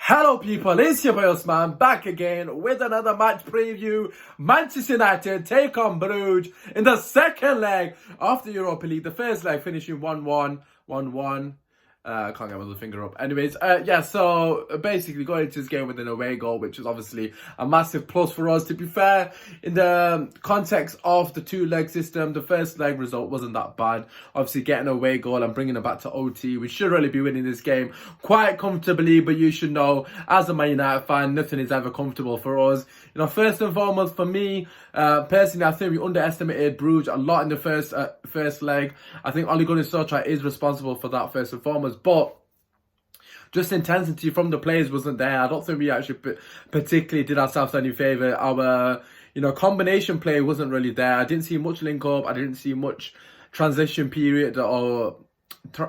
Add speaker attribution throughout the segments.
Speaker 1: Hello people, it's your boy Osman back again with another match preview. Manchester United take on Brugge in the second leg of the Europa League. The first leg finishing 1-1, 1-1. I can't get my other finger up. Anyways, so basically going into this game with an away goal, which is obviously a massive plus for us. To be fair, in the context of the two-leg system, the first leg result wasn't that bad. Obviously getting an away goal and bringing it back to OT, we should really be winning this game quite comfortably, but you should know, as a Man United fan, nothing is ever comfortable for us. You know, first and foremost, for me, personally, I think we underestimated Brugge a lot in the first leg. I think Ole Gunnar Solskjaer is responsible for that first and foremost, but just intensity from the players wasn't there. I don't think we actually particularly did ourselves any favour. Our, combination play wasn't really there. I didn't see much link up. I didn't see much transition period or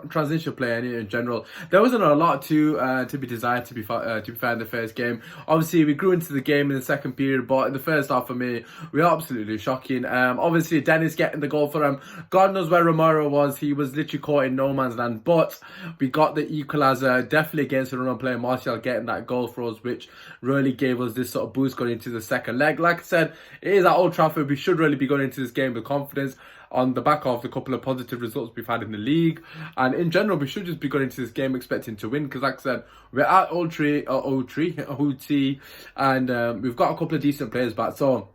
Speaker 1: transition play in general. There wasn't a lot to be desired, to be fair, in the first game. Obviously, we grew into the game in the second period, but in the first half, for me, we were absolutely shocking. Obviously, Dennis getting the goal for him. God knows where Romero was. He was literally caught in no man's land, but we got the equaliser, definitely against the run player Martial getting that goal for us, which really gave us this sort of boost going into the second leg. Like I said, it is at Old Trafford. We should really be going into this game with confidence, on the back of the couple of positive results we've had in the league. And in general, we should just be going into this game expecting to win, because like I said, we're at OT, and we've got a couple of decent players back. So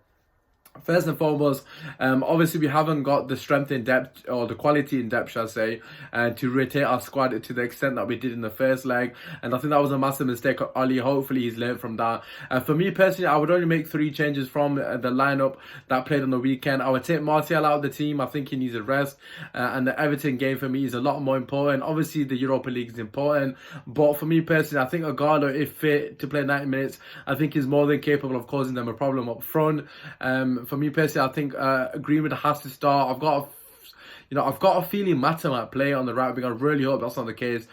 Speaker 1: first and foremost, obviously we haven't got the strength in depth, or the quality in depth, shall I say, to rotate our squad to the extent that we did in the first leg. And I think that was a massive mistake of Oli. Hopefully he's learned from that. For me personally, I would only make 3 changes from the lineup that played on the weekend. I would take Martial out of the team. I think he needs a rest. And the Everton game for me is a lot more important. Obviously the Europa League is important, but for me personally, I think Agallo, if fit to play 90 minutes, I think he's more than capable of causing them a problem up front. For me personally, I think Greenwood has to start. I've got a feeling Mata might play on the right wing. I really hope that's not the case.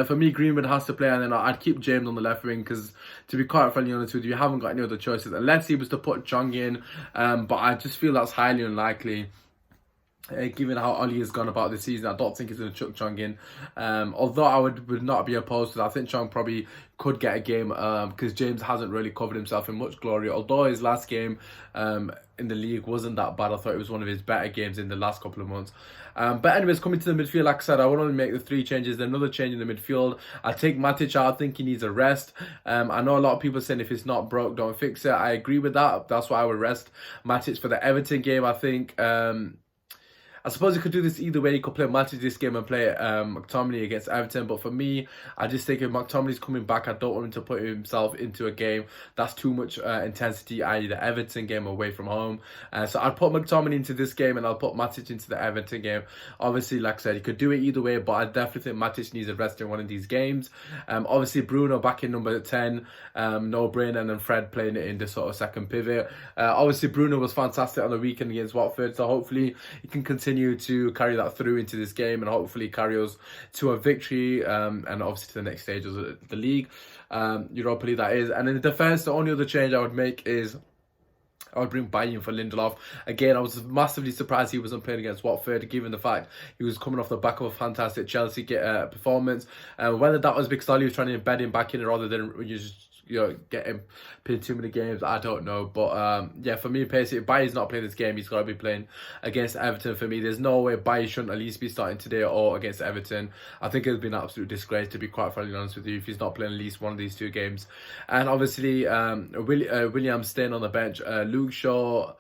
Speaker 1: For me, Greenwood has to play, and then I'd keep James on the left wing, because to be quite frankly honest with you, you haven't got any other choices unless he was to put Chong in. But I just feel that's highly unlikely. Given how Oli has gone about this season, I don't think he's going to chuck Chong in. Although I would not be opposed to that. I think Chong probably could get a game, because James hasn't really covered himself in much glory. Although his last game in the league wasn't that bad. I thought it was one of his better games in the last couple of months. But anyways, coming to the midfield, like I said, I would only make the 3 changes. Then another change in the midfield. I take Matic out. I think he needs a rest. I know a lot of people saying if it's not broke, don't fix it. I agree with that. That's why I would rest Matic for the Everton game. I think I suppose you could do this either way. You could play Matic this game and play McTominay against Everton. But for me, I just think if McTominay's coming back, I don't want him to put himself into a game that's too much intensity, i.e. the Everton game away from home. So I'd put McTominay into this game, and I'll put Matic into the Everton game. Obviously, like I said, you could do it either way, but I definitely think Matic needs a rest in one of these games. Obviously, Bruno back in number 10, no brainer, and then Fred playing it in the sort of second pivot. Obviously, Bruno was fantastic on the weekend against Watford, so hopefully he can continue to carry that through into this game, and hopefully carry us to a victory, and obviously to the next stage of the league, Europa League that is. And in the defence, the only other change I would make is I would bring Bayern for Lindelof. Again, I was massively surprised he wasn't playing against Watford, given the fact he was coming off the back of a fantastic Chelsea performance. Whether that was because Ali was trying to embed him back in rather than get him playing too many games, I don't know. But yeah, for me, basically, if Bayern's not playing this game, he's got to be playing against Everton for me. There's no way Bayern shouldn't at least be starting today or against Everton. I think it's been an absolute disgrace, to be quite frankly honest with you, if he's not playing at least one of these 2 games. And obviously, Williams staying on the bench, Luke Shaw,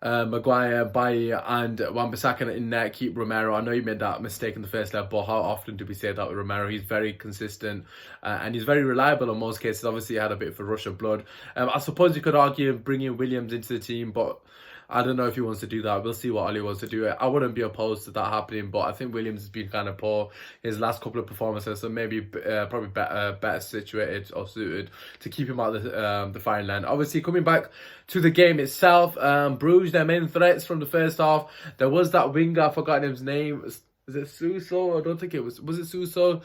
Speaker 1: Maguire, Bailly and Wan-Bissaka in there, keep Romero. I know you made that mistake in the first leg, but how often do we say that with Romero? He's very consistent and he's very reliable in most cases. Obviously, he had a bit of a rush of blood. I suppose you could argue bringing Williams into the team, but I don't know if he wants to do that. We'll see what Ali wants to do. I wouldn't be opposed to that happening, but I think Williams has been kind of poor his last couple of performances, so maybe probably better situated or suited to keep him out of the firing line. Obviously, coming back to the game itself, Brugge, their main threats from the first half, there was that winger, I forgot his name, Is it Suso? I don't think it was. Was it Suso?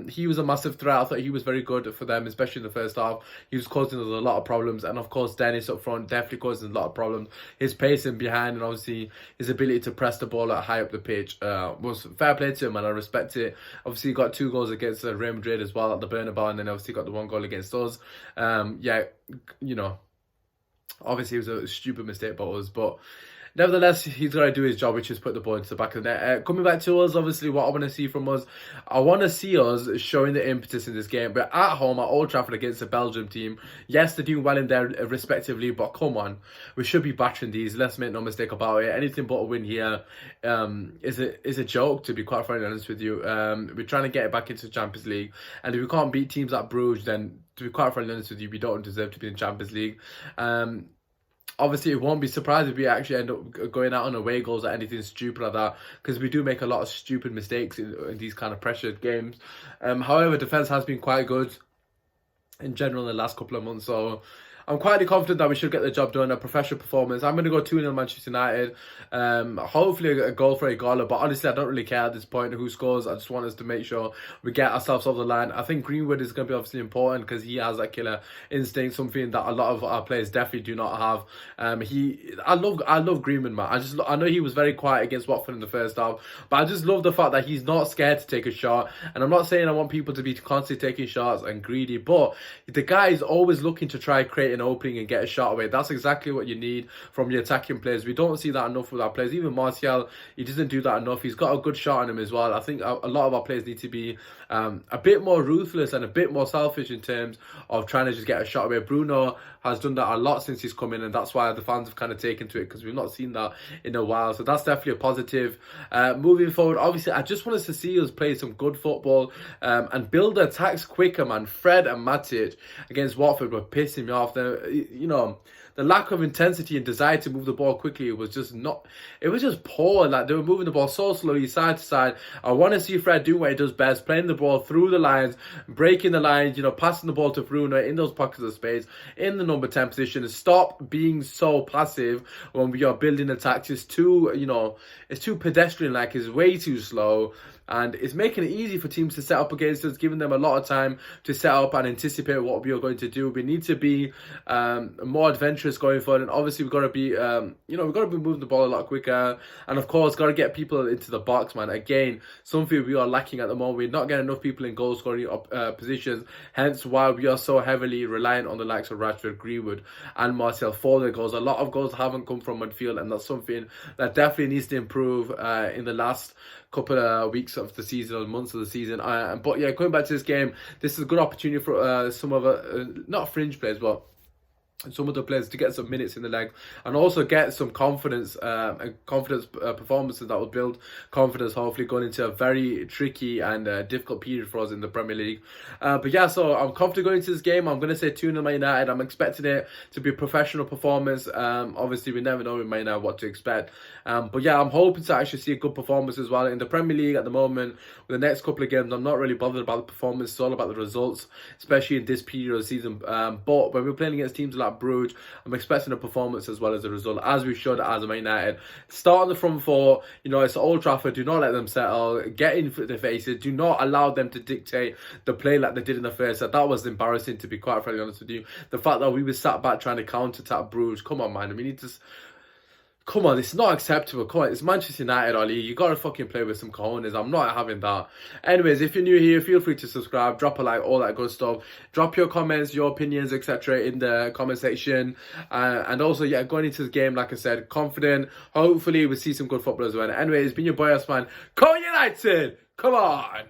Speaker 1: He was a massive threat. I thought he was very good for them, especially in the first half. He was causing us a lot of problems, and of course, Dennis up front definitely causing a lot of problems. His pacing behind, and obviously his ability to press the ball at high up the pitch was fair play to him, and I respect it. Obviously, he got 2 goals against Real Madrid as well at the Bernabeu, and then obviously got the 1 goal against us. Yeah, you know, obviously it was a stupid mistake by us, but nevertheless, he's got to do his job, which is put the ball into the back of the net. Coming back to us, obviously, what I want to see from us, I want to see us showing the impetus in this game. But at home, at Old Trafford against the Belgium team, yes, they're doing well in there respectively, but come on, we should be battering these. Let's make no mistake about it. Anything but a win here is a joke, to be quite frankly honest with you. We're trying to get it back into the Champions League, and if we can't beat teams like Brugge, then to be quite frankly honest with you, we don't deserve to be in the Champions League. Obviously, it won't be surprised if we actually end up going out on away goals or anything stupid like that, because we do make a lot of stupid mistakes in these kind of pressured games. However, defence has been quite good in general in the last couple of months, so I'm quietly confident that we should get the job done, a professional performance. I'm going to go 2-0 Manchester United. Hopefully a goal for Igalo, but honestly, I don't really care at this point who scores. I just want us to make sure we get ourselves off the line. I think Greenwood is going to be obviously important because he has that killer instinct, something that a lot of our players definitely do not have. I love Greenwood, man. I know he was very quiet against Watford in the first half, but I just love the fact that he's not scared to take a shot. And I'm not saying I want people to be constantly taking shots and greedy, but the guy is always looking to try create an opening and get a shot away. That's exactly what you need from your attacking players. We don't see that enough with our players. Even Martial, he doesn't do that enough. He's got a good shot on him as well. I think a lot of our players need to be a bit more ruthless and a bit more selfish in terms of trying to just get a shot away. Bruno has done that a lot since he's come in, and that's why the fans have kind of taken to it, because we've not seen that in a while. So that's definitely a positive. Moving forward, obviously, I just want us to see us play some good football and build the attacks quicker, man. Fred and Matic against Watford were pissing me off. The lack of intensity and desire to move the ball quickly was just poor. Like, they were moving the ball so slowly side to side. I want to see Fred do what he does best, playing the ball through the lines, breaking the lines, passing the ball to Bruno in those pockets of space, in the number 10 position. Stop being so passive when we are building attacks. It's too pedestrian-like. It's way too slow. And it's making it easy for teams to set up against us, giving them a lot of time to set up and anticipate what we are going to do. We need to be more adventurous going forward, and obviously we've got to be, we've got to be moving the ball a lot quicker, and of course, got to get people into the box, man. Again, something we are lacking at the moment. We're not getting enough people in goal scoring positions, hence why we are so heavily reliant on the likes of Rashford, Greenwood, and Martial for their goals. A lot of goals haven't come from midfield, and that's something that definitely needs to improve in the last couple of weeks of the season or months of the season. But yeah, going back to this game, this is a good opportunity for some of not fringe players, but some of the players to get some minutes in the leg and also get some confidence performances that will build confidence, hopefully going into a very tricky and difficult period for us in the Premier League. But yeah, so I'm confident going into this game. I'm going to say 2-0 Man United. I'm expecting it to be a professional performance. Obviously, we never know with Man United what to expect. But yeah, I'm hoping to actually see a good performance as well. In the Premier League at the moment, with the next couple of games, I'm not really bothered about the performance. It's all about the results, especially in this period of the season. But when we're playing against teams like Brugge, I'm expecting a performance as well as a result, as we should as a Man United. Start on the front four. It's Old Trafford. Do not let them settle. Get in their faces. Do not allow them to dictate the play like they did in the first set. That was embarrassing, to be quite frankly honest with you. The fact that we were sat back trying to counter-attack Brugge. Come on, man. We need to... Come on, it's not acceptable. Come on, it's Manchester United, Ollie. You gotta fucking play with some cojones. I'm not having that. Anyways, if you're new here, feel free to subscribe, drop a like, all that good stuff. Drop your comments, your opinions, etc. in the comment section. And also, yeah, going into the game, like I said, confident. Hopefully, we'll see some good football as well. Anyway, it's been your boy, Osman. Come United! Come on!